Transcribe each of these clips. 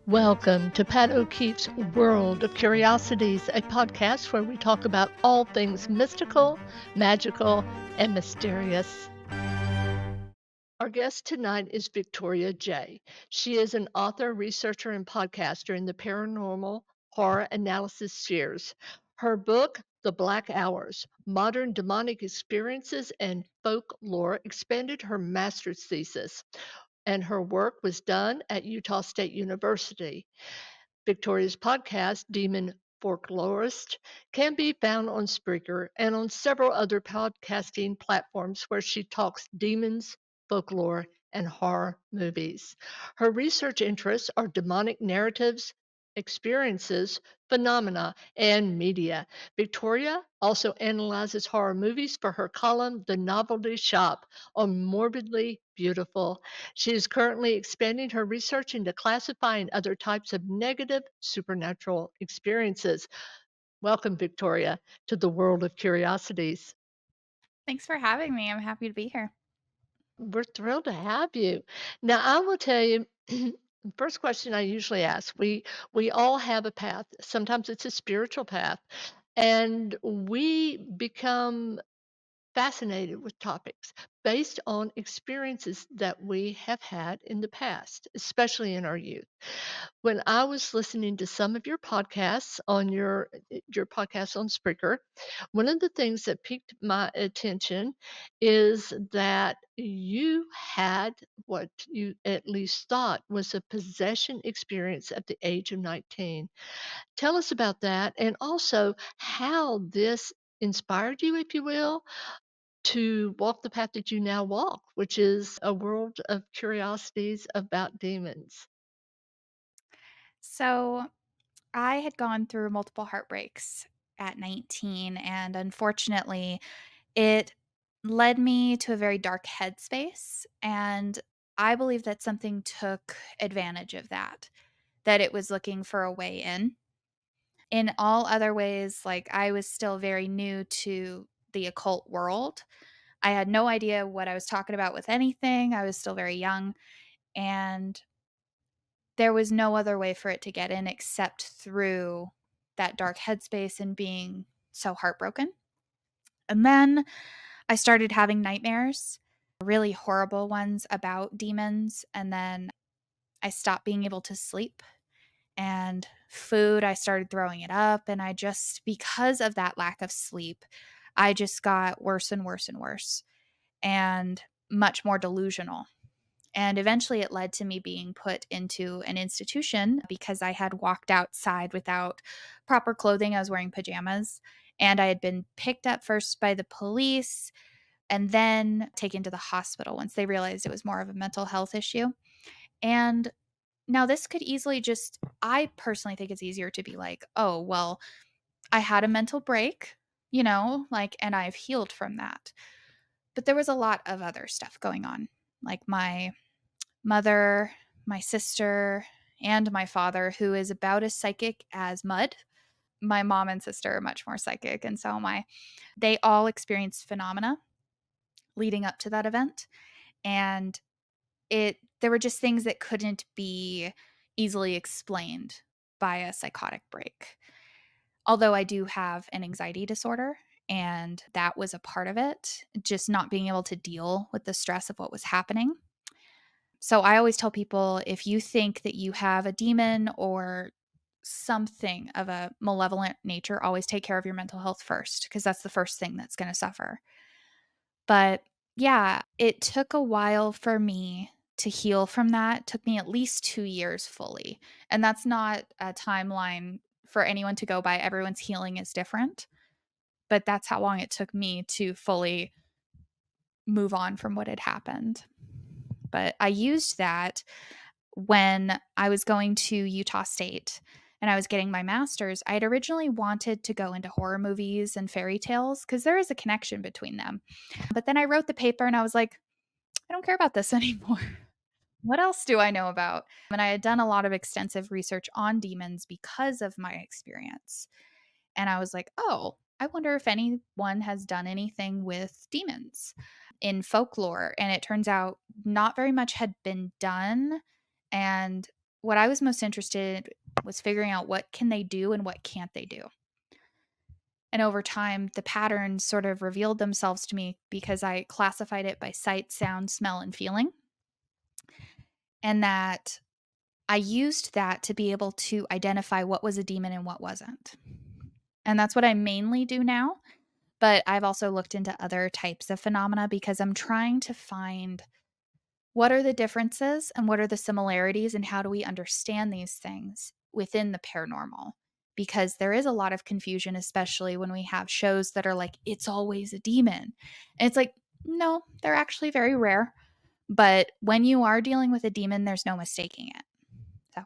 Welcome to Pat O'Keefe's World of Curiosities, a podcast where we talk about all things mystical, magical, and mysterious. Our guest tonight is Victoria Jaye. She is an author, researcher, and podcaster in the paranormal horror analysis spheres. Her book, The Black Hours: Modern Demonic Experiences and Folklore, expanded her master's thesis, and her work was done at Utah State University. Victoria's podcast, Demon Folklorist, can be found on Spreaker and on several other podcasting platforms where she talks demons, folklore, and horror movies. Her research interests are demonic narratives, experiences, phenomena, and media. Victoria also analyzes horror movies for her column, The Novelty Shop, on Morbidly Beautiful. She is currently expanding her research into classifying other types of negative supernatural experiences. Welcome, Victoria, to the world of curiosities. Thanks for having me. I'm happy to be here. We're thrilled to have you. Now, I will tell you, the first question I usually ask, we all have a path. Sometimes it's a spiritual path, and we become fascinated with topics based on experiences that we have had in the past, especially in our youth. When I was listening to some of your podcasts on your podcast on Spreaker, one of the things that piqued my attention is that you had what you at least thought was a possession experience at the age of 19. Tell us about that and also how this inspired you, if you will, to walk the path that you now walk, which is a world of curiosities about demons. So, I had gone through multiple heartbreaks at 19, and unfortunately, it led me to a very dark headspace. And I believe that something took advantage of that it was looking for a way in. In all other ways, like I was still very new to the occult world. I had no idea what I was talking about with anything. I was still very young. And there was no other way for it to get in except through that dark headspace and being so heartbroken. And then I started having nightmares, really horrible ones about demons. And then I stopped being able to sleep. And food, I started throwing it up. And I just, because of that lack of sleep, I just got worse and worse and worse and much more delusional. And eventually it led to me being put into an institution because I had walked outside without proper clothing. I was wearing pajamas and I had been picked up first by the police and then taken to the hospital once they realized it was more of a mental health issue. And now this could easily just, I personally think it's easier to be like, oh, well, I had a mental break, like, and I've healed from that. But there was a lot of other stuff going on. Like my mother, my sister, and my father, who is about as psychic as mud. My mom and sister are much more psychic, and so am I. They all experienced phenomena leading up to that event. And there were just things that couldn't be easily explained by a psychotic break. Although I do have an anxiety disorder, and that was a part of it, just not being able to deal with the stress of what was happening. So I always tell people if you think that you have a demon or something of a malevolent nature, always take care of your mental health first, because that's the first thing that's going to suffer. But yeah, it took a while for me to heal from that. It took me at least 2 years fully. And that's not a timeline for anyone to go by. Everyone's healing is different. But that's how long it took me to fully move on from what had happened. But I used that when I was going to Utah State and I was getting my master's. I had originally wanted to go into horror movies and fairy tales because there is a connection between them. But then I wrote the paper and I was like, I don't care about this anymore. What else do I know about? And I had done a lot of extensive research on demons because of my experience. And I was like, oh, I wonder if anyone has done anything with demons in folklore. And it turns out not very much had been done. And what I was most interested was figuring out what can they do and what can't they do. And over time, the patterns sort of revealed themselves to me because I classified it by sight, sound, smell, and feeling. And that I used that to be able to identify what was a demon and what wasn't. And that's what I mainly do now. But I've also looked into other types of phenomena because I'm trying to find what are the differences and what are the similarities, and how do we understand these things within the paranormal? Because there is a lot of confusion, especially when we have shows that are like, it's always a demon. And it's like, no, they're actually very rare. But when you are dealing with a demon, there's no mistaking it. So,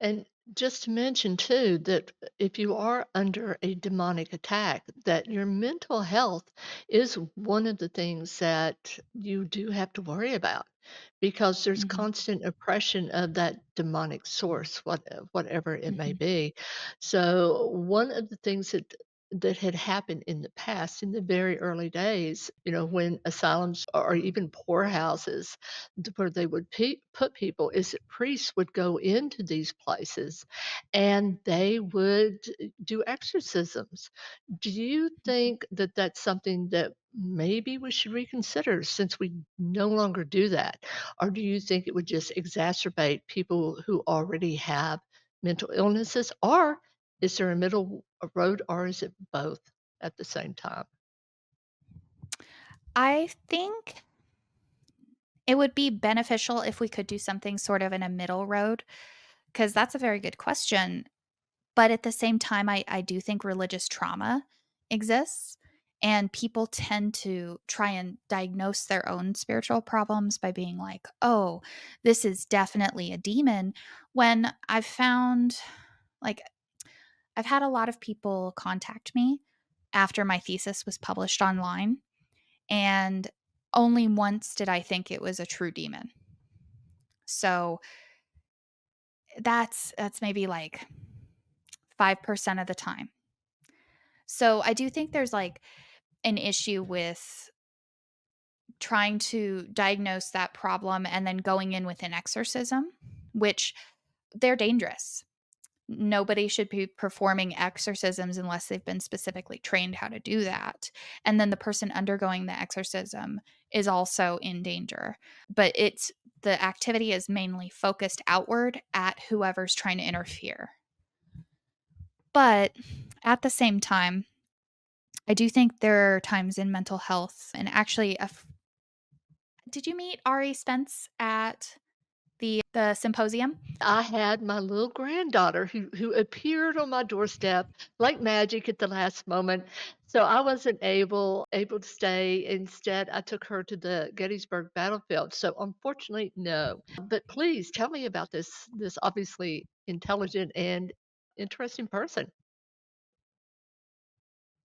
And just to mention too that if you are under a demonic attack, that your mental health is one of the things that you do have to worry about because there's mhm, constant oppression of that demonic source, whatever it may mhm, be. So one of the things that had happened in the past, in the very early days, when asylums or even poorhouses where they would put people is that priests would go into these places and they would do exorcisms. Do you mhm. think that that's something that maybe we should reconsider since we no longer do that? Or do you think it would just exacerbate people who already have mental illnesses? Or is there a middle road, or is it both at the same time? I think it would be beneficial if we could do something sort of in a middle road, because that's a very good question. But at the same time, I do think religious trauma exists, and people tend to try and diagnose their own spiritual problems by being like, "Oh, this is definitely a demon." When I've found like I've had a lot of people contact me after my thesis was published online, and only once did I think it was a true demon. So that's maybe like 5% of the time. So I do think there's like an issue with trying to diagnose that problem and then going in with an exorcism, which they're dangerous. Nobody should be performing exorcisms unless they've been specifically trained how to do that. And then the person undergoing the exorcism is also in danger. But the activity is mainly focused outward at whoever's trying to interfere. But at the same time, I do think there are times in mental health, and actually, did you meet Ari Spence at the symposium? I had my little granddaughter who appeared on my doorstep like magic at the last moment. So I wasn't able to stay. Instead, I took her to the Gettysburg battlefield. So unfortunately, no. But please tell me about this obviously intelligent and interesting person.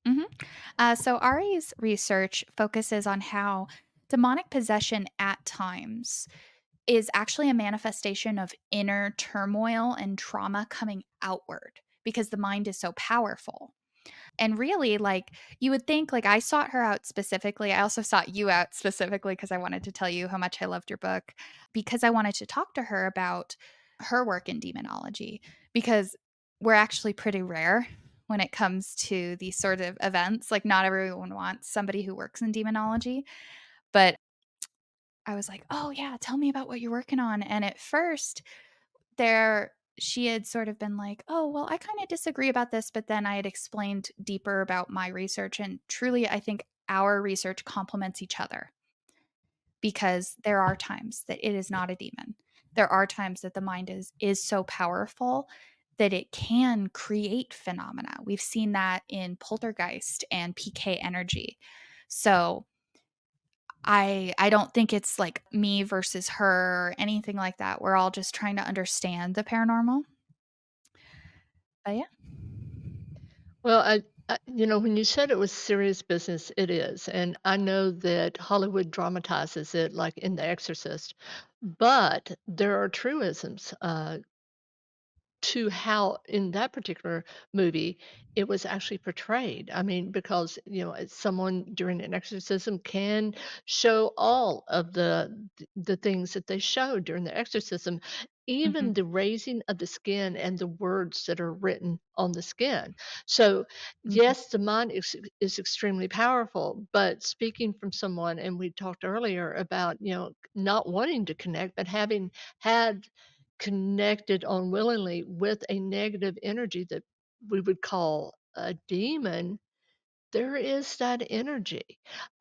Mhm. So Ari's research focuses on how demonic possession at times is actually a manifestation of inner turmoil and trauma coming outward because the mind is so powerful. And really, like, you would think, like, I sought her out specifically. I also sought you out specifically because I wanted to tell you how much I loved your book, because I wanted to talk to her about her work in demonology, because we're actually pretty rare when it comes to these sort of events. Like, not everyone wants somebody who works in demonology. But I was like, oh, yeah, tell me about what you're working on. And at first, she had sort of been like, "Oh, well, I kinda disagree about this," but then I had explained deeper about my research, and truly, I think our research complements each other, because there are times that it is not a demon. There are times that the mind is so powerful that it can create phenomena. We've seen that in poltergeist and PK energy. So, I don't think it's like me versus her or anything like that. We're all just trying to understand the paranormal. But yeah. Well, when you said it was serious business, it is. And I know that Hollywood dramatizes it like in The Exorcist, but there are truisms to how in that particular movie it was actually portrayed. I mean, because someone during an exorcism can show all of the things that they show during the exorcism. even Mhm. the raising of the skin and the words that are written on the skin. So, Mhm. yes, the mind is extremely powerful, but speaking from someone, and we talked earlier about, not wanting to connect, but having had connected unwillingly with a negative energy that we would call a demon, there is that energy.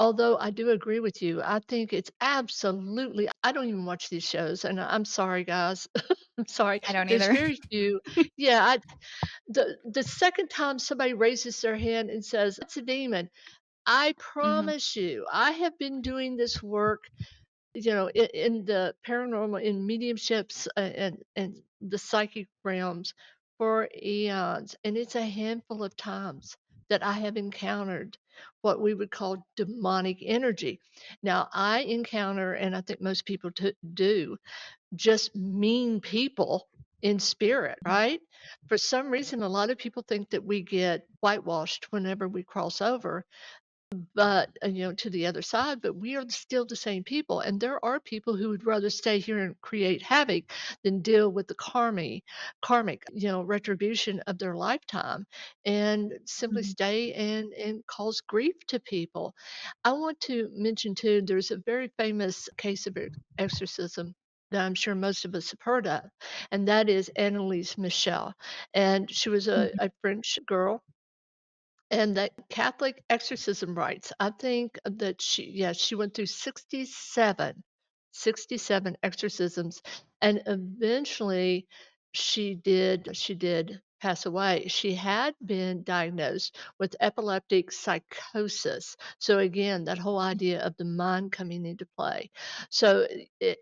Although I do agree with you, I think it's absolutely I don't even watch these shows, and I'm sorry, guys. I'm sorry. I don't There's either. very few. Yeah, the second time somebody raises their hand and says, "It's a demon," I Mhm. promise you, I have been doing this work, in the paranormal, in mediumships, and the psychic realms for eons, and it's a handful of times that I have encountered what we would call demonic energy. Now, I encounter, and I think most people do, just mean people in spirit, Mhm. right? For some reason, a lot of people think that we get whitewashed whenever we cross over, but to the other side, but we are still the same people, and there are people who would rather stay here and create havoc than deal with the karmic, retribution of their lifetime, and simply Mhm. stay and cause grief to people. I want to mention too, there's a very famous case of exorcism that I'm sure most of us have heard of, and that is Annalise Michel, and she was Mhm. a French girl, and the Catholic exorcism rites, I think that she went through 67 exorcisms, and eventually she did pass away. She had been diagnosed with epileptic psychosis. So again, that whole idea of the mind coming into play. So,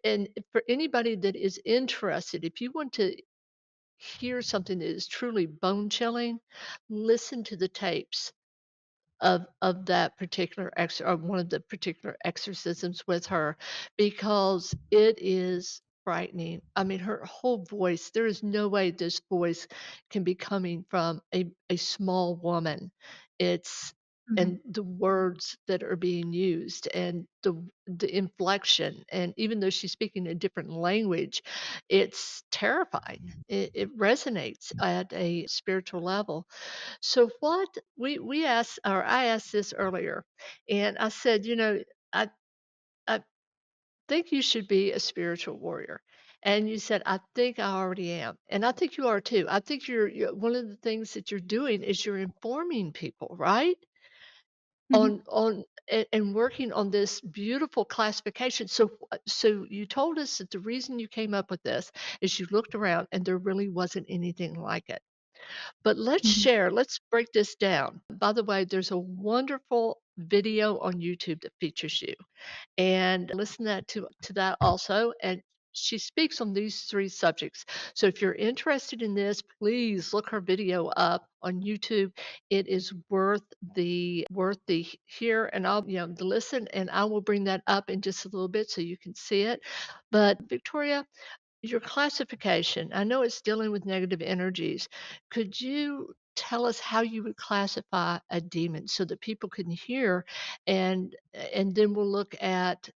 and for anybody that is interested, if you want to hear something that is truly bone chilling, listen to the tapes of that particular or one of the particular exorcisms with her, because it is frightening. I mean, her whole voice, there is no way this voice can be coming from a small woman. It's Mhm. and the words that are being used and the inflection, and even though she's speaking a different language, it's terrifying. It resonates at a spiritual level. So what we asked, or I asked this earlier, and I said, I I think you should be a spiritual warrior. And you said, I think I already am. And I think you are too. I think you're one of the things that you're doing is you're informing people, right? Mhm. And working on this beautiful classification. So you told us that the reason you came up with this is you looked around and there really wasn't anything like it. But Mhm. let's break this down. By the way, there's a wonderful video on YouTube that features you, and listen to that also, and she speaks on these 3 subjects. So if you're interested in this, please look her video up on YouTube. It is worth the hear, and the listen, and I will bring that up in just a little bit so you can see it. But Victoria, your classification, I know it's dealing with negative energies. Could you tell us how you would classify a demon so that people can hear, and then we'll look at,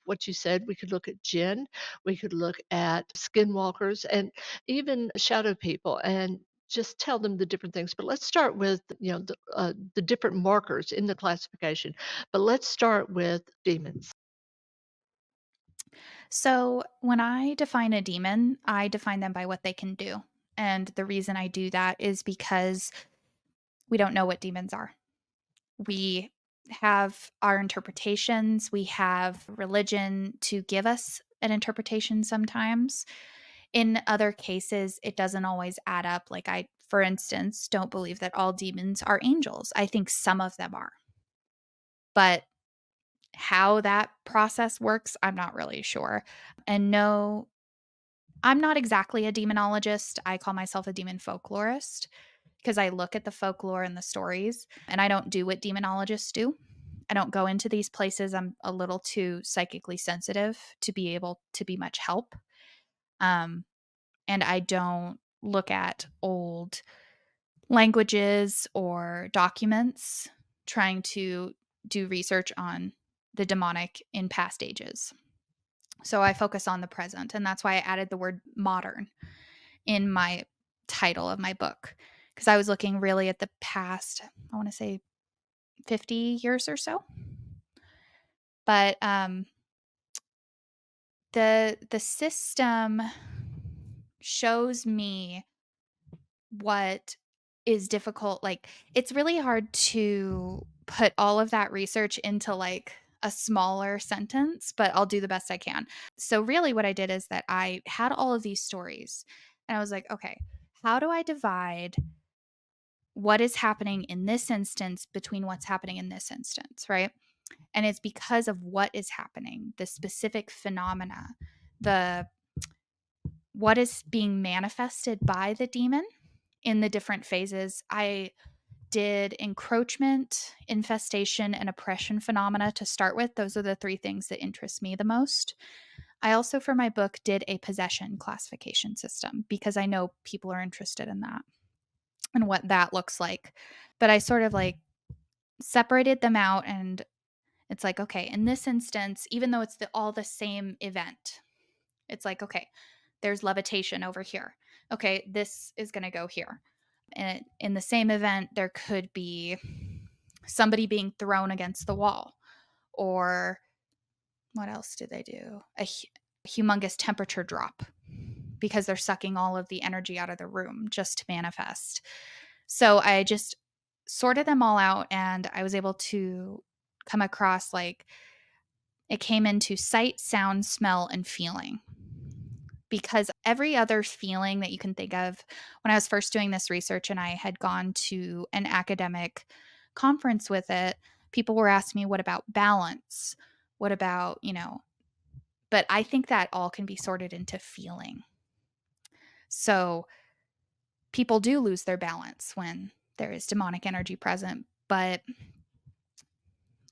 what you said. We could look at jinn, we could look at skinwalkers, and even shadow people, and just tell them the different things. But let's start with, the different markers in the classification. But let's start with demons. So, when I define a demon, I define them by what they can do. And the reason I do that is because we don't know what demons are. We have our interpretations, we have religion to give us an interpretation sometimes. In other cases, it doesn't always add up. Like, I, for instance, don't believe that all demons are angels. I think some of them are. But how that process works, I'm not really sure. And no, I'm not exactly a demonologist. I call myself a demon folklorist because I look at the folklore and the stories, and I don't do what demonologists do. I don't go into these places. I'm a little too psychically sensitive to be able to be much help. Um, and I don't look at old languages or documents trying to do research on the demonic in past ages. So I focus on the present. And that's why I added the word modern in my title of my book, because I was looking really at the past, I want to say 50 years or so. But the system shows me what is difficult. Like, it's really hard to put all of that research into like a smaller sentence, but I'll do the best I can. So really what I did is that I had all of these stories and I was like, okay, how do I divide what is happening in this instance between what's happening in this instance, right? And it's because of what is happening, the specific phenomena, the what is being manifested by the demon in the different phases. I did encroachment, infestation, and oppression phenomena to start with. Those are the three things that interest me the most. I also, for my book, did a possession classification system because I know people are interested in that and what that looks like. But I sort of like separated them out, and it's like, okay, in this instance, even though it's all the same event, it's like, okay, there's levitation over here. Okay, this is going to go here. And in the same event, there could be somebody being thrown against the wall. Or what else did they do? A humongous temperature drop because they're sucking all of the energy out of the room just to manifest. So I just sorted them all out and I was able to come across like it came into sight, sound, smell, and feeling. Because every other feeling that you can think of, when I was first doing this research and I had gone to an academic conference with it, people were asking me, what about balance? What about, but I think that all can be sorted into feeling. So people do lose their balance when there is demonic energy present, but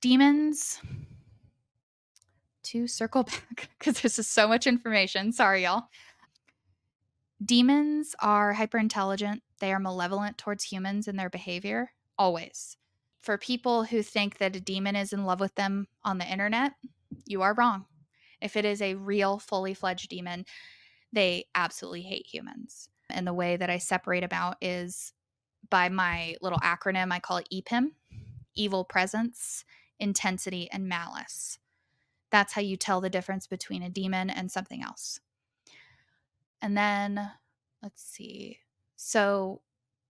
demons, to circle back, because this is so much information. Sorry, y'all. Demons are hyper intelligent. They are malevolent towards humans in their behavior, always. For people who think that a demon is in love with them on the internet, you are wrong. If it is a real, fully fledged demon, they absolutely hate humans. And the way that I separate them out is by my little acronym. I call it EPIM: evil presence, intensity, and malice. That's how you tell the difference between a demon and something else. And then let's see. So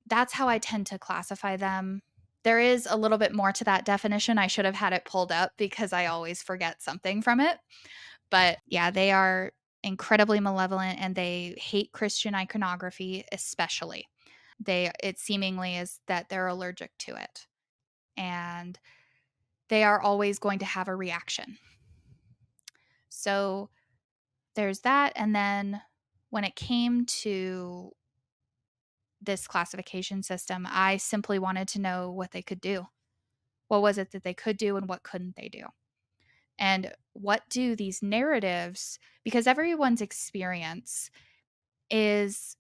that's how I tend to classify them. There is a little bit more to that definition. I should have had it pulled up because I always forget something from it. But yeah, they are incredibly malevolent and they hate Christian iconography, especially. It seemingly is that they're allergic to it. And they are always going to have a reaction. So there's that. And then when it came to this classification system, I simply wanted to know what they could do. What was it that they could do and what couldn't they do? And what do these narratives, because everyone's experience is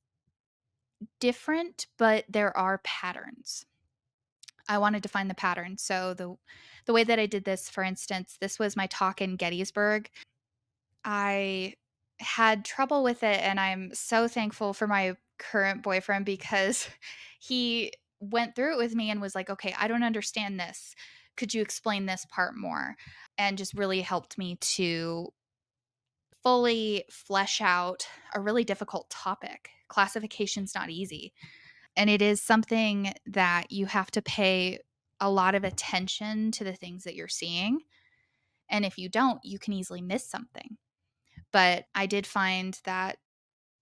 different, but there are patterns. I wanted to find the pattern. So the way that I did this, for instance, this was my talk in Gettysburg. I had trouble with it, and I'm so thankful for my current boyfriend because he went through it with me and was like, "Okay, I don't understand this. Could you explain this part more?" And just really helped me to fully flesh out a really difficult topic. Classification's not easy, and it is something that you have to pay a lot of attention to the things that you're seeing. And if you don't, you can easily miss something. But I did find that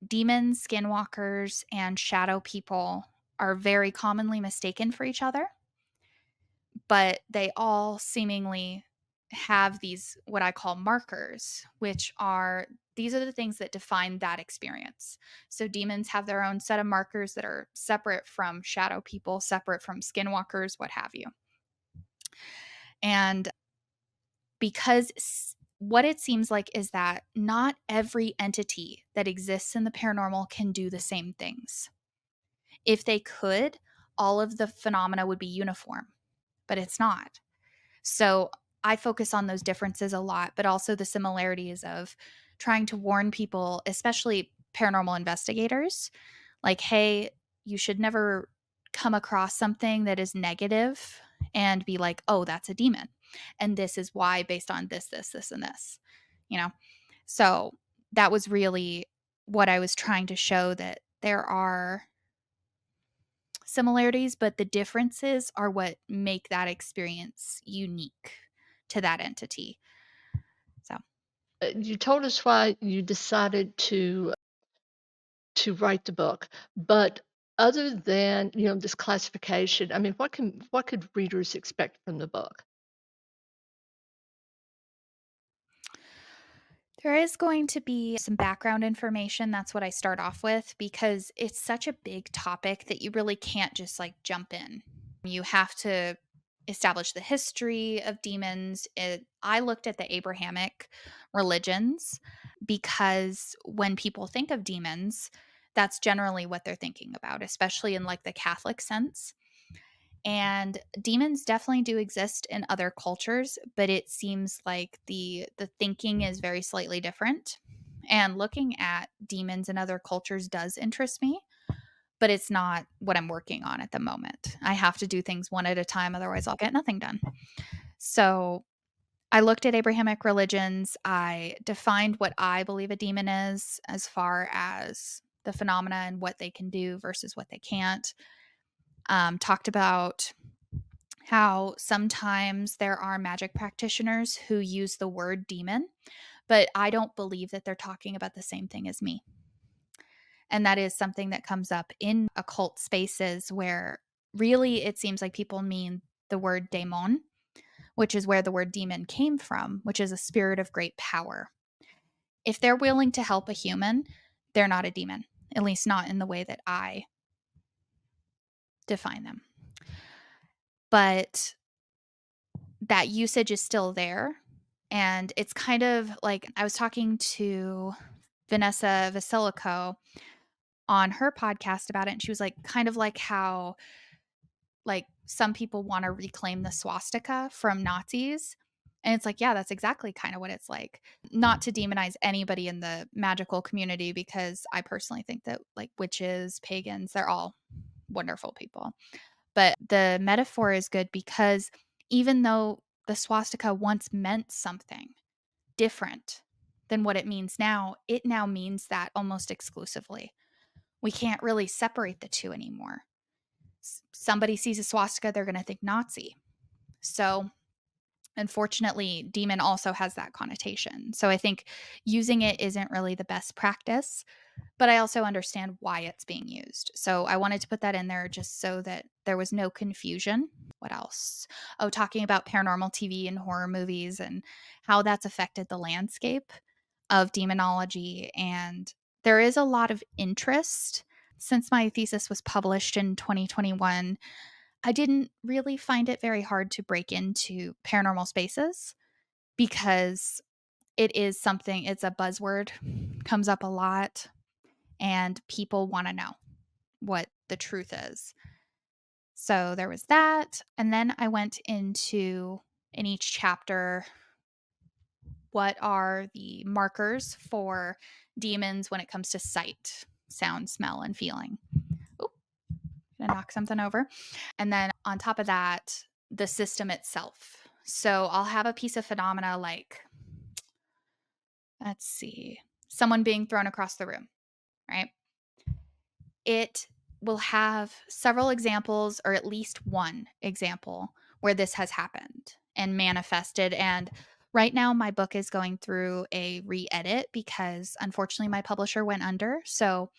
demons, skinwalkers, and shadow people are very commonly mistaken for each other, but they all seemingly have these, what I call markers, which are these are the things that define that experience. So demons have their own set of markers that are separate from shadow people, separate from skinwalkers, what have you. And because what it seems like is that not every entity that exists in the paranormal can do the same things. If they could, all of the phenomena would be uniform, but it's not. So I focus on those differences a lot, but also the similarities of trying to warn people, especially paranormal investigators, like, hey, you should never come across something that is negative and be like, oh, that's a demon. And this is why, based on this, and this, you know? So that was really what I was trying to show, that there are similarities, but the differences are what make that experience unique to that entity. So You told us why you decided to write the book, but other than, this classification, I mean, what could readers expect from the book? there is going to be some background information. That's what I start off with, because it's such a big topic that you really can't just like jump in. You have to establish the history of demons. I looked at the Abrahamic religions because when people think of demons, that's generally what they're thinking about, especially in like the Catholic sense. And demons definitely do exist in other cultures, but it seems like the thinking is very slightly different. And looking at demons in other cultures does interest me, but it's not what I'm working on at the moment. I have to do things one at a time, otherwise I'll get nothing done. So I looked at Abrahamic religions. I defined what I believe a demon is as far as the phenomena and what they can do versus what they can't. Talked about how sometimes there are magic practitioners who use the word demon, but I don't believe that they're talking about the same thing as me. And that is something that comes up in occult spaces where really it seems like people mean the word daemon, which is where the word demon came from, which is a spirit of great power. If they're willing to help a human, they're not a demon, at least not in the way that I define them. But that usage is still there. And it's kind of like I was talking to Vanessa Vasilico on her podcast about it. And she was like, kind of like how like some people want to reclaim the swastika from Nazis. And it's like, yeah, that's exactly kind of what it's like. Not to demonize anybody in the magical community, because I personally think that like witches, pagans, they're all wonderful people. But the metaphor is good because even though the swastika once meant something different than what it means now, it now means that almost exclusively. We can't really separate the two anymore. Somebody sees a swastika, they're going to think Nazi. So, unfortunately, demon also has that connotation. So, I think using it isn't really the best practice, but I also understand why it's being used. So, I wanted to put that in there just so that there was no confusion. What else? Oh, talking about paranormal TV and horror movies and how that's affected the landscape of demonology. And there is a lot of interest. Since my thesis was published in 2021, I didn't really find it very hard to break into paranormal spaces because it is something, it's a buzzword, comes up a lot, and people want to know what the truth is. So there was that. And then I went into, in each chapter, what are the markers for demons when it comes to sight, sound, smell, and feeling. Oh, gonna knock something over. And then on top of that, the system itself. So I'll have a piece of phenomena like, let's see, someone being thrown across the room, right? It will have several examples, or at least one example, where this has happened and manifested. And right now, my book is going through a re edit because unfortunately my publisher went under. So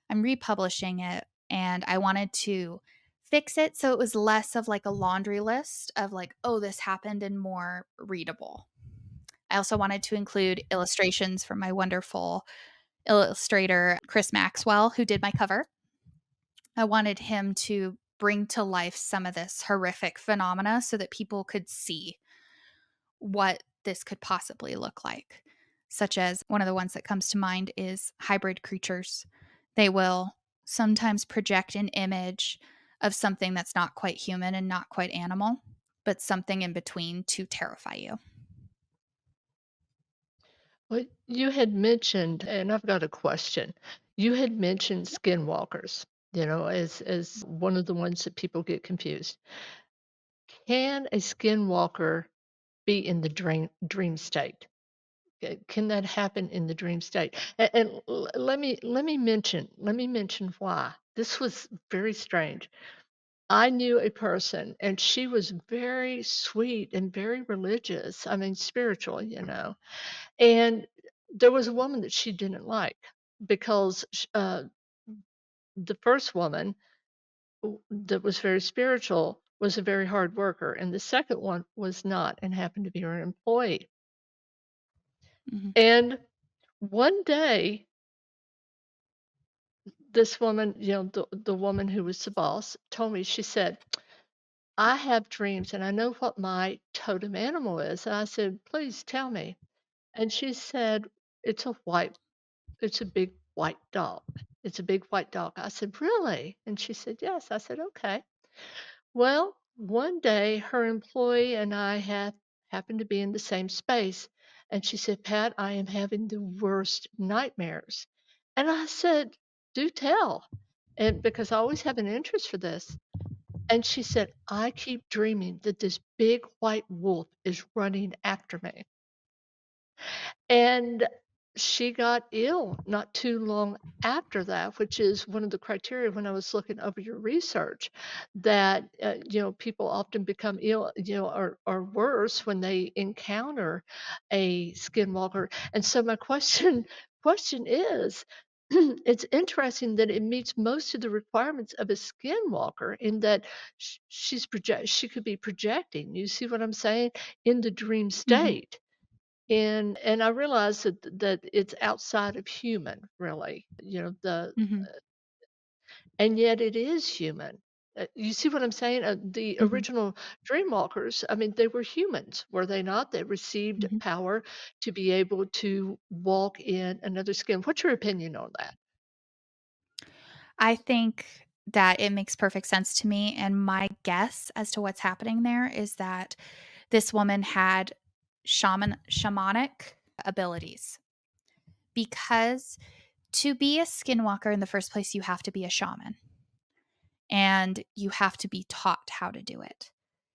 I'm republishing it, and I wanted to fix it so it was less of like a laundry list of like, oh, this happened, and more readable. I also wanted to include illustrations from my wonderful illustrator, Chris Maxwell, who did my cover. I wanted him to bring to life some of this horrific phenomena so that people could see what this could possibly look like. Such as one of the ones that comes to mind is hybrid creatures. They will sometimes project an image of something that's not quite human and not quite animal, but something in between to terrify you. Well, you had mentioned, and I've got a question. You had mentioned skinwalkers, as one of the ones that people get confused. Can a skinwalker be in the dream state? Can that happen in the dream state? And let me mention why. This was very strange. I knew a person, and she was very sweet and very religious. I mean, spiritual, And there was a woman that she didn't like because the first woman that was very spiritual was a very hard worker, and the second one was not and happened to be her employee. Mhm, And one day, this woman, the woman who was the boss, told me, she said, I have dreams and I know what my totem animal is. And I said, please tell me. And she said, it's a white It's a big white dog. It's a big white dog. I said, "Really?" And she said, "Yes." I said, "Okay." Well, one day her employee and I had happened to be in the same space, and she said, "Pat, I am having the worst nightmares." And I said, "Do tell." And because I always have an interest for this. And she said, "I keep dreaming that this big white wolf is running after me." And she got ill not too long after that, which is one of the criteria when I was looking over your research that, people often become ill, or worse when they encounter a skinwalker. And so my question is, it's interesting that it meets most of the requirements of a skinwalker in that she could be projecting. You see what I'm saying? In the dream mhm, state. And I realize that it's outside of human, really, mhm, and yet it is human. You see what I'm saying? The mhm, original dreamwalkers, I mean, they were humans, were they not? They received mhm. power to be able to walk in another skin. What's your opinion on that? I think that it makes perfect sense to me, and my guess as to what's happening there is that this woman had shamanic abilities, because to be a skinwalker in the first place, you have to be a shaman, and you have to be taught how to do it,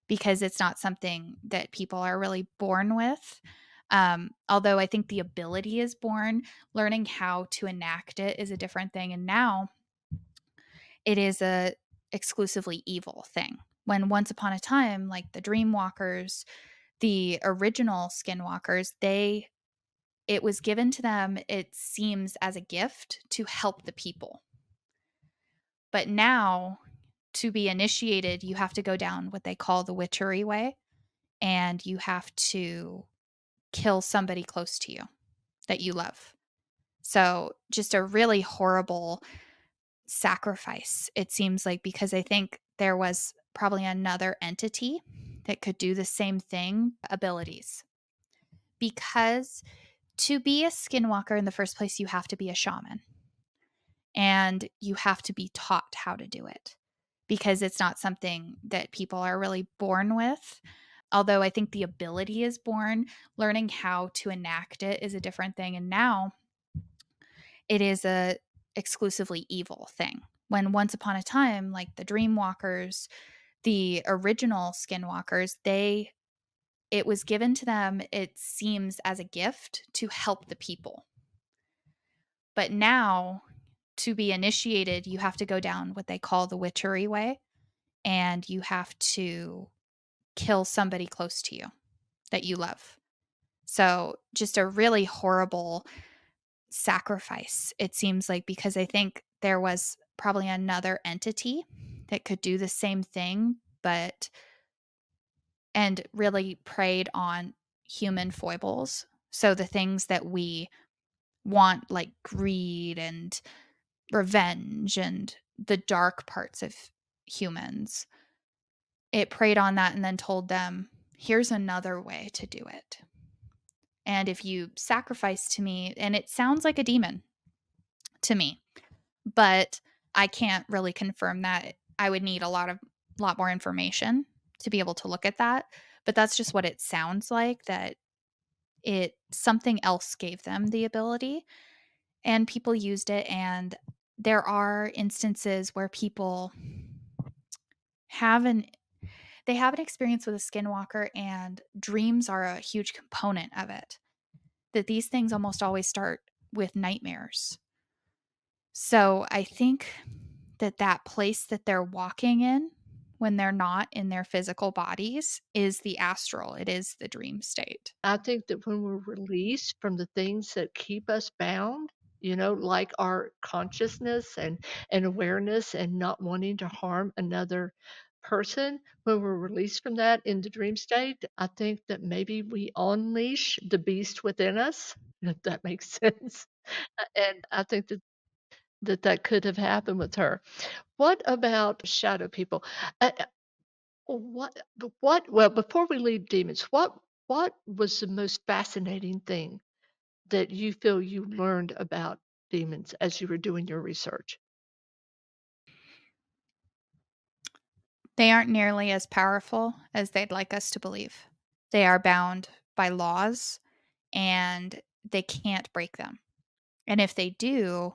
because it's not something that people are really born with. Although I think the ability is born, learning how to enact it is a different thing, and now it is a exclusively evil thing. When once upon a time, like the Dreamwalkers, the original Skinwalkers, it was given to them, it seems, as a gift to help the people. But now, to be initiated, you have to go down what they call the witchery way, and you have to kill somebody close to you that you love. So, just a really horrible sacrifice, it seems like, because I think there was probably another entity that could do the same thing, abilities. Because to be a skinwalker in the first place, you have to be a shaman, and you have to be taught how to do it, because it's not something that people are really born with. Although I think the ability is born, learning how to enact it is a different thing. And now it is a exclusively evil thing. When once upon a time, like the Dreamwalkers, the original Skinwalkers, it was given to them, it seems, as a gift to help the people. But now, to be initiated, you have to go down what they call the witchery way, and you have to kill somebody close to you that you love. So, just a really horrible sacrifice, it seems like, because I think there was probably another entity that could do the same thing, but and really preyed on human foibles. So the things that we want, like greed and revenge and the dark parts of humans, it preyed on that and then told them, here's another way to do it. And if you sacrifice to me, and it sounds like a demon to me, but I can't really confirm that. I would need lot more information to be able to look at that, but that's just what it sounds like, that It something else gave them the ability, and people used it, and there are instances where people have an they have an experience with a skinwalker, and dreams are a huge component of it. That these things almost always start with nightmares. So I think that that place that they're walking in when they're not in their physical bodies is the astral. It is the dream state. I think that when we're released from the things that keep us bound, like our consciousness and awareness and not wanting to harm another person, when we're released from that in the dream state, I think that maybe we unleash the beast within us, if that makes sense. And I think that could have happened with her. What about shadow people? Well, before we leave demons, what was the most fascinating thing that you feel you learned about demons as you were doing your research? They aren't nearly as powerful as they'd like us to believe. They are bound by laws and they can't break them. And if they do,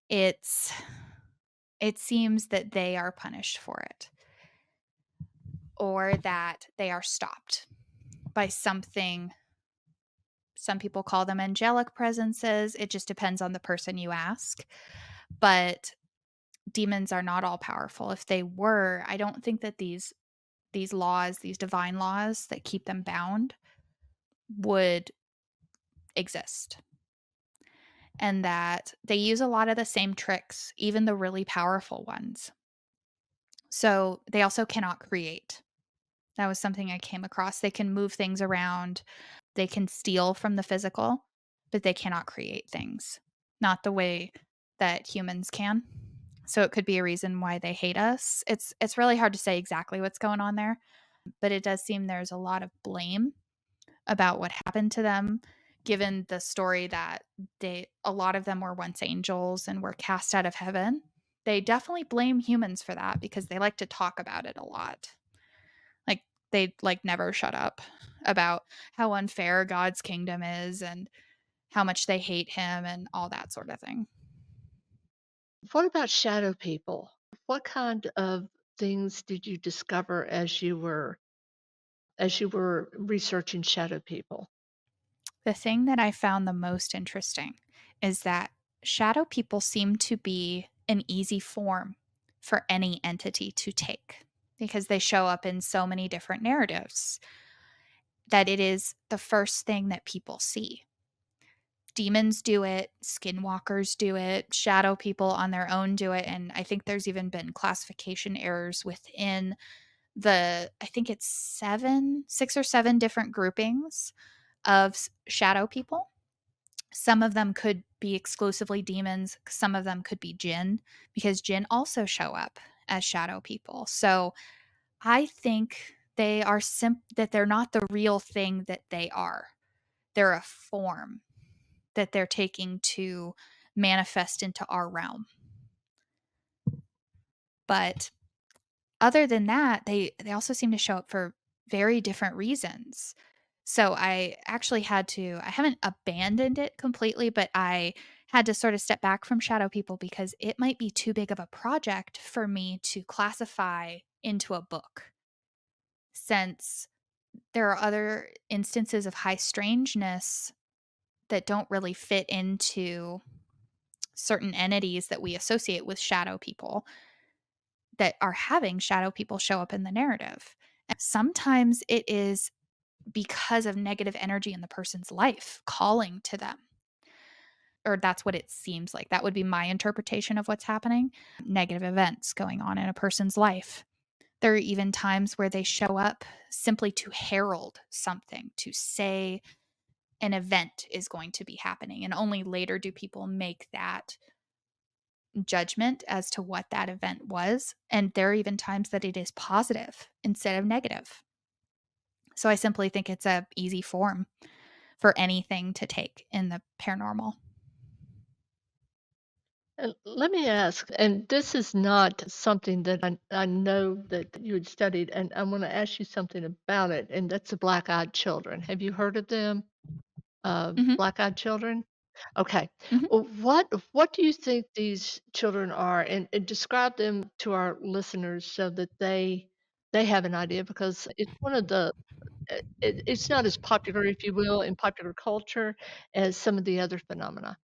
it's it seems that they are punished for it or that they are stopped by something. Some people call them angelic presences. It just depends on the person you ask. But demons are not all powerful. If they were, I don't think that these laws, these divine laws that keep them bound would exist. And that they use a lot of the same tricks, even the really powerful ones. So they also cannot create. That was something I came across. They can move things around, they can steal from the physical, but they cannot create things, not the way that humans can. So it could be a reason why they hate us. It's really hard to say exactly what's going on there, but it does seem there's a lot of blame about what happened to them given the story that they a lot of them were once angels and were cast out of heaven. They definitely blame humans for that because they like to talk about it a lot. Like they like never shut up about how unfair God's kingdom is and how much they hate him and all that sort of thing. What about shadow people? What kind of things did you discover as you were researching shadow people? The thing that I found the most interesting is that shadow people seem to be an easy form for any entity to take because they show up in so many different narratives that it is the first thing that people see. Demons do it, skinwalkers do it, shadow people on their own do it, and I think there's even been classification errors within I think it's 6 or 7 different groupings of shadow people. Some of them could be exclusively demons, some of them could be jinn because jinn also show up as shadow people. So I think that they're not the real thing that they are. They're a form that they're taking to manifest into our realm. But other than that, they also seem to show up for very different reasons. So I haven't abandoned it completely, but I had to sort of step back from shadow people because it might be too big of a project for me to classify into a book since there are other instances of high strangeness that don't really fit into certain entities that we associate with shadow people that are having shadow people show up in the narrative. And sometimes it is because of negative energy in the person's life calling to them. Or that's what it seems like. That would be my interpretation of what's happening. Negative events going on in a person's life. There are even times where they show up simply to herald something, to say an event is going to be happening. And only later do people make that judgment as to what that event was. And there are even times that it is positive instead of negative. So I simply think it's a easy form for anything to take in the paranormal. And let me ask, and this is not something that I know that you had studied, and I want to ask you something about it, and that's the black-eyed children. Have you heard of them? Mhm, black-eyed children? Okay. mhm. Well, what do you think these children are? And describe them to our listeners so that they have an idea because it's one of the it's not as popular, if you will, in popular culture as some of the other phenomena.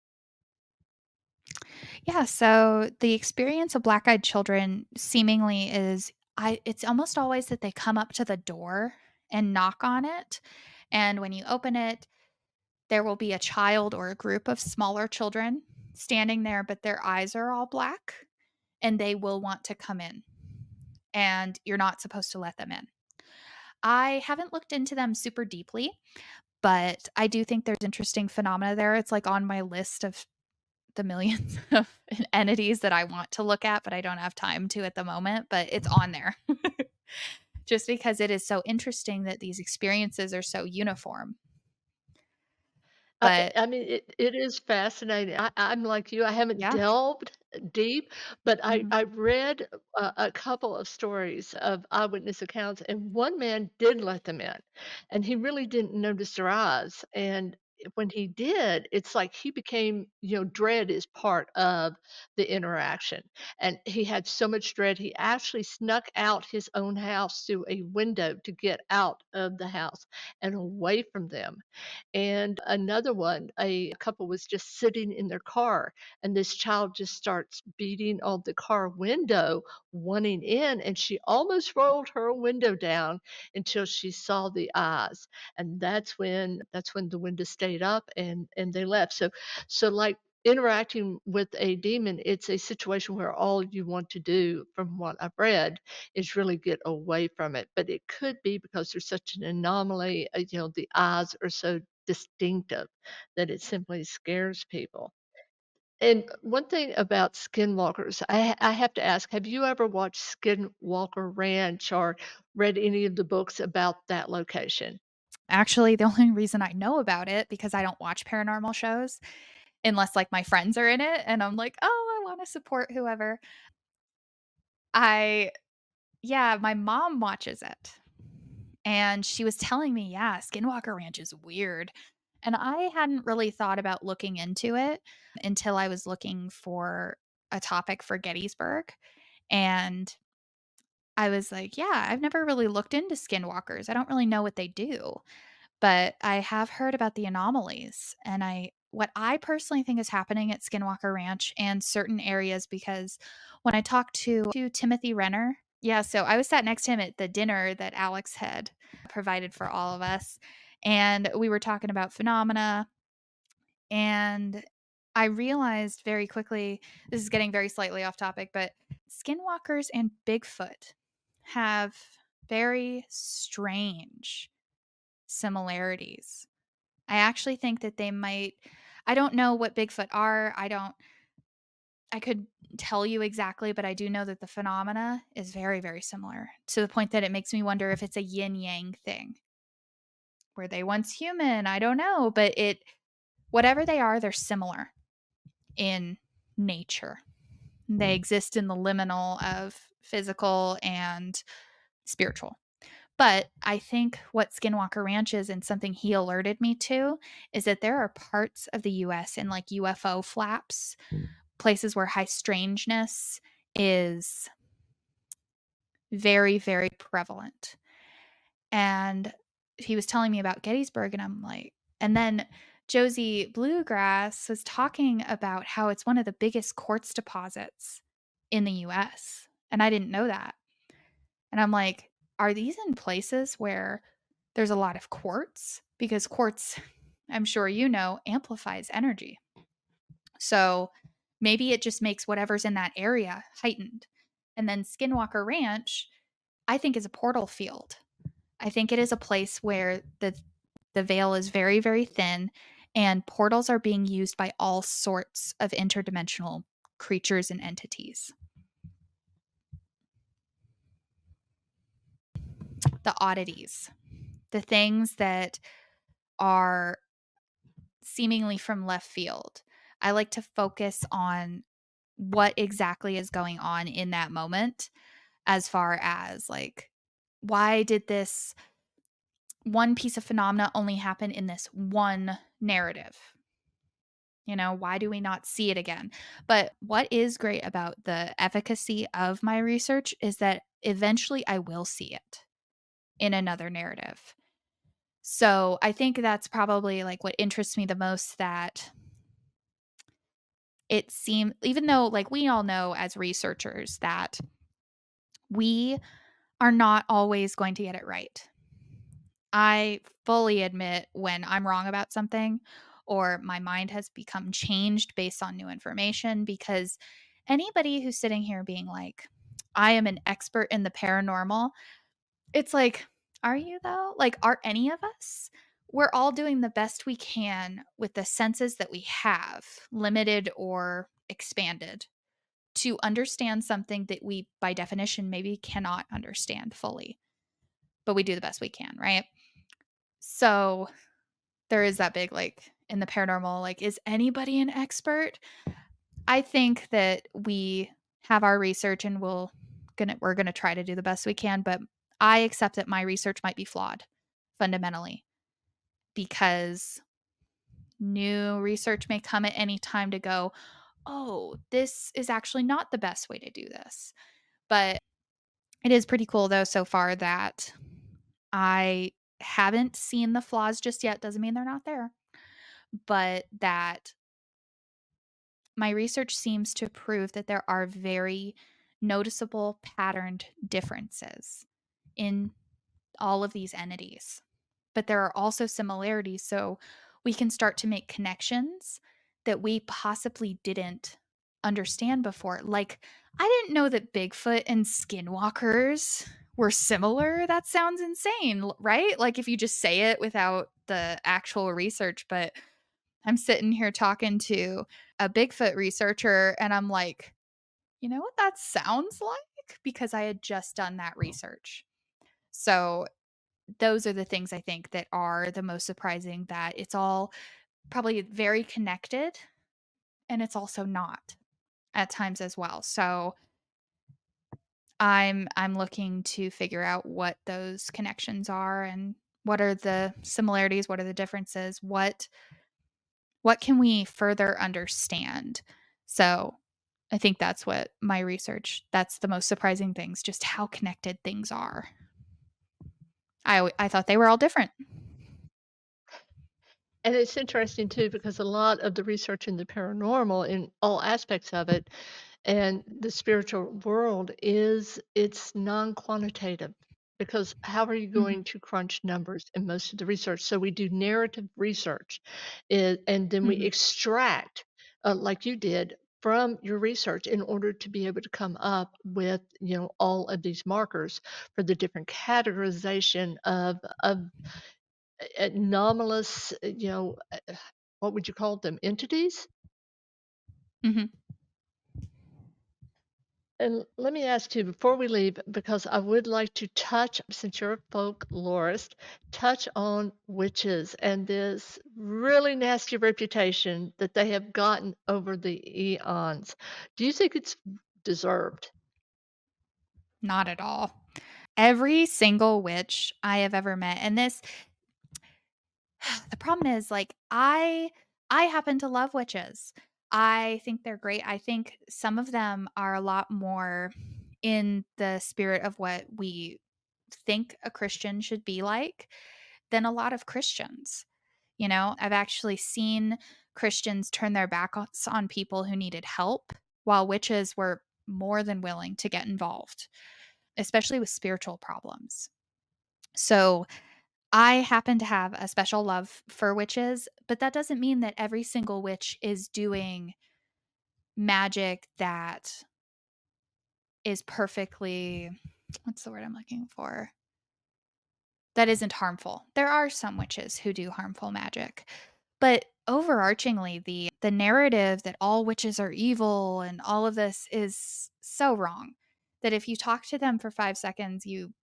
Yeah, so the experience of black-eyed children seemingly is it's almost always that they come up to the door and knock on it, and when you open it, there will be a child or a group of smaller children standing there, but their eyes are all black, and they will want to come in, and you're not supposed to let them in. I haven't looked into them super deeply, but I do think there's interesting phenomena there. It's, like, on my list of the millions of entities that I want to look at, but I don't have time to at the moment, but it's on there. Just because it is so interesting that these experiences are so uniform. But I mean, it is fascinating. I'm like you, I haven't yeah. delved deep, but Mhm. I read a couple of stories of eyewitness accounts, and one man did let them in, and he really didn't notice their eyes, and when he did, it's like he became dread is part of the interaction, and he had so much dread, he actually snuck out his own house through a window to get out of the house and away from them. And another one, a couple was just sitting in their car, and this child just starts beating on the car window, wanting in, and she almost rolled her window down until she saw the eyes, and that's when the window stayed up and they left. So like interacting with a demon, it's a situation where all you want to do, from what I've read, is really get away from it. But it could be because there's such an anomaly, the eyes are so distinctive that it simply scares people. And one thing about skinwalkers, I have to ask, have you ever watched Skinwalker Ranch or read any of the books about that location? Actually, the only reason I know about it because I don't watch paranormal shows unless, like, my friends are in it and I'm like, "Oh, I wanna support whoever." I Yeah, my mom watches it. And she was telling me, yeah, Skinwalker Ranch is weird. And I hadn't really thought about looking into it until I was looking for a topic for Gettysburg. And I was like, yeah, I've never really looked into skinwalkers. I don't really know what they do, but I have heard about the anomalies. And what I personally think is happening at Skinwalker Ranch and certain areas, because when I talked to Timothy Renner, yeah, so I was sat next to him at the dinner that Alex had provided for all of us. And we were talking about phenomena. And I realized very quickly, this is getting very slightly off topic, but skinwalkers and Bigfoot have very strange similarities. I actually think that they might I don't know what Bigfoot are. I could tell you exactly, but I do know that the phenomena is very, very similar to the point that it makes me wonder if it's a yin yang thing. Were they once human? I don't know, but whatever they are, they're similar in nature. They exist in the liminal of physical and spiritual. But I think what Skinwalker Ranch is, and something he alerted me to, is that there are parts of the US in like UFO flaps, places where high strangeness is very, very prevalent. And he was telling me about Gettysburg, and I'm like, and then Josie Bluegrass was talking about how it's one of the biggest quartz deposits in the US. And I didn't know that. And I'm like, are these in places where there's a lot of quartz? Because quartz, I'm sure you know, amplifies energy. So maybe it just makes whatever's in that area heightened. And then Skinwalker Ranch, I think, is a portal field. I think it is a place where the veil is very, very thin and portals are being used by all sorts of interdimensional creatures and entities. The oddities, the things that are seemingly from left field. I like to focus on what exactly is going on in that moment, as far as like, why did this one piece of phenomena only happen in this one narrative? Why do we not see it again? But what is great about the efficacy of my research is that eventually I will see it in another narrative. So I think that's probably like what interests me the most, that it seems, even though like we all know as researchers that we are not always going to get it right. I fully admit when I'm wrong about something or my mind has become changed based on new information, because anybody who's sitting here being like, I am an expert in the paranormal, it's like, are you though? Like, are any of us? We're all doing the best we can with the senses that we have, limited or expanded, to understand something that we, by definition, maybe cannot understand fully, but we do the best we can, right? So there is that big, like, in the paranormal, like, is anybody an expert? I think that we have our research and we're gonna try to do the best we can, but I accept that my research might be flawed fundamentally, because new research may come at any time to go, "Oh, this is actually not the best way to do this." But it is pretty cool though so far that I haven't seen the flaws just yet. Doesn't mean they're not there, but that my research seems to prove that there are very noticeable patterned differences in all of these entities. But there are also similarities, so we can start to make connections that we possibly didn't understand before. Like, I didn't know that Bigfoot and skinwalkers were similar. That sounds insane, right? Like, if you just say it without the actual research. But I'm sitting here talking to a Bigfoot researcher, and I'm like, you know what that sounds like? Because I had just done that research. So those are the things I think that are the most surprising, that it's all probably very connected and it's also not at times as well. So I'm looking to figure out what those connections are, and what are the similarities, what are the differences, what can we further understand. So I think that's what my research, that's the most surprising things, just how connected things are. I thought they were all different. And it's interesting too because a lot of the research in the paranormal in all aspects of it and the spiritual world is it's non-quantitative because how are you Mhm, going to crunch numbers in most of the research? So we do narrative research, and then we mhm, extract, like you did, from your research in order to be able to come up with all of these markers for the different categorization of anomalous, what would you call them, entities? mhm. And let me ask you before we leave, because I would like to touch, since you're a folklorist, touch on witches and this really nasty reputation that they have gotten over the eons. Do you think it's deserved? Not at all. Every single witch I have ever met, and this the problem is, like, I happen to love witches. I think they're great. I think some of them are a lot more in the spirit of what we think a Christian should be like than a lot of Christians. I've actually seen Christians turn their backs on people who needed help, while witches were more than willing to get involved, especially with spiritual problems. So I happen to have a special love for witches, but that doesn't mean that every single witch is doing magic that is perfectly, what's the word I'm looking for? That isn't harmful. There are some witches who do harmful magic, but overarchingly, the narrative that all witches are evil and all of this is so wrong, that if you talk to them for 5 seconds, you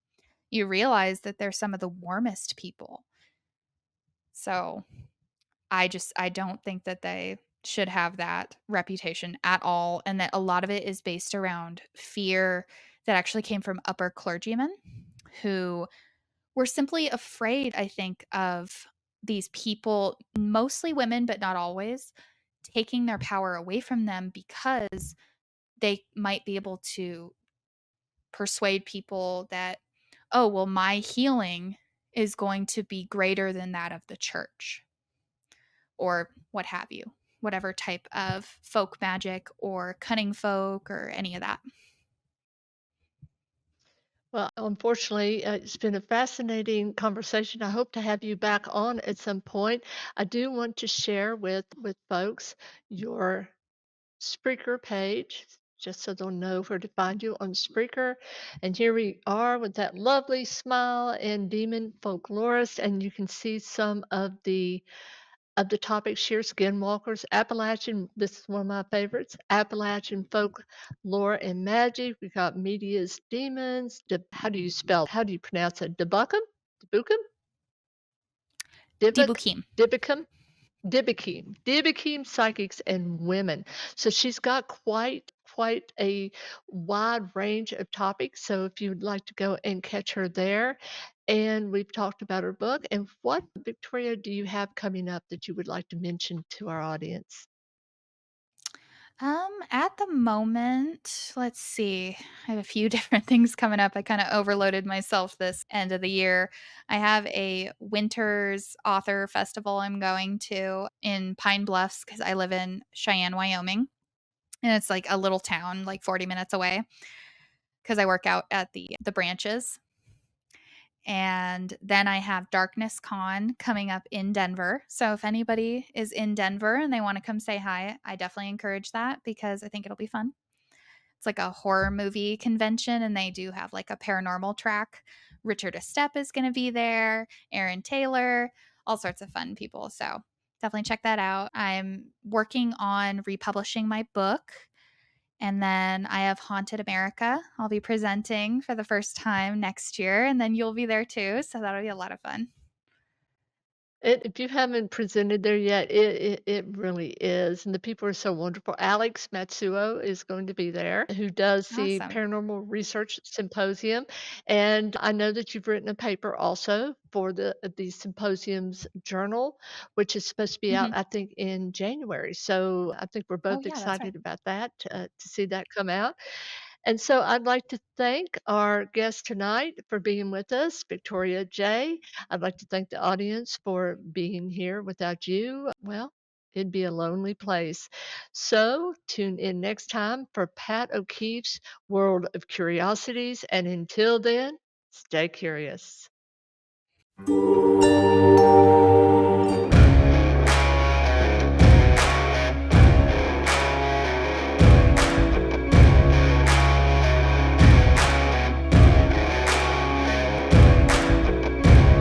realize that they're some of the warmest people. So I don't think that they should have that reputation at all, and that a lot of it is based around fear that actually came from upper clergymen who we're simply afraid, I think, of these people, mostly women, but not always, taking their power away from them because they might be able to persuade people that, oh, well, my healing is going to be greater than that of the church or what have you, whatever type of folk magic or cunning folk or any of that. Well, unfortunately, it's been a fascinating conversation. I hope to have you back on at some point. I do want to share with folks your Spreaker page, just so they'll know where to find you on Spreaker. And here we are with that lovely smile and demon folklorist, and you can see some of the topics here, skinwalkers, Appalachian, this is one of my favorites, Appalachian folk lore and magic. We got media's demons. How do you pronounce it? Debuckum? Debuckum? Dibbuck? Dibukim. Dibbuckum? Dibbukim psychics and women. So she's got quite a wide range of topics. So if you'd like to go and catch her there, and we've talked about her book. And what, Victoria, do you have coming up that you would like to mention to our audience? At the moment, let's see. I have a few different things coming up. I kind of overloaded myself this end of the year. I have a Winters Author Festival I'm going to in Pine Bluffs because I live in Cheyenne, Wyoming. And it's like a little town, like 40 minutes away, because I work out at the branches. And then I have Darkness Con coming up in Denver. So if anybody is in Denver and they want to come say hi, I definitely encourage that because I think it'll be fun. It's like a horror movie convention, and they do have like a paranormal track. Richard Estep is going to be there, Aaron Taylor, all sorts of fun people. So definitely check that out. I'm working on republishing my book. And then I have Haunted America. I'll be presenting for the first time next year, and then you'll be there too. So that'll be a lot of fun. If you haven't presented there yet, it really is, and the people are so wonderful. Alex Matsuo is going to be there, who does the Awesome. Paranormal Research Symposium, and I know that you've written a paper also for the symposium's journal, which is supposed to be out, Mhm. I think, in January. So I think we're Oh, both yeah, that's right. excited about that, to see that come out. And so I'd like to thank our guest tonight for being with us, Victoria Jaye. I'd like to thank the audience for being here. Without you, well, it'd be a lonely place. So tune in next time for Pat O'Keefe's World of Curiosities. And until then, stay curious.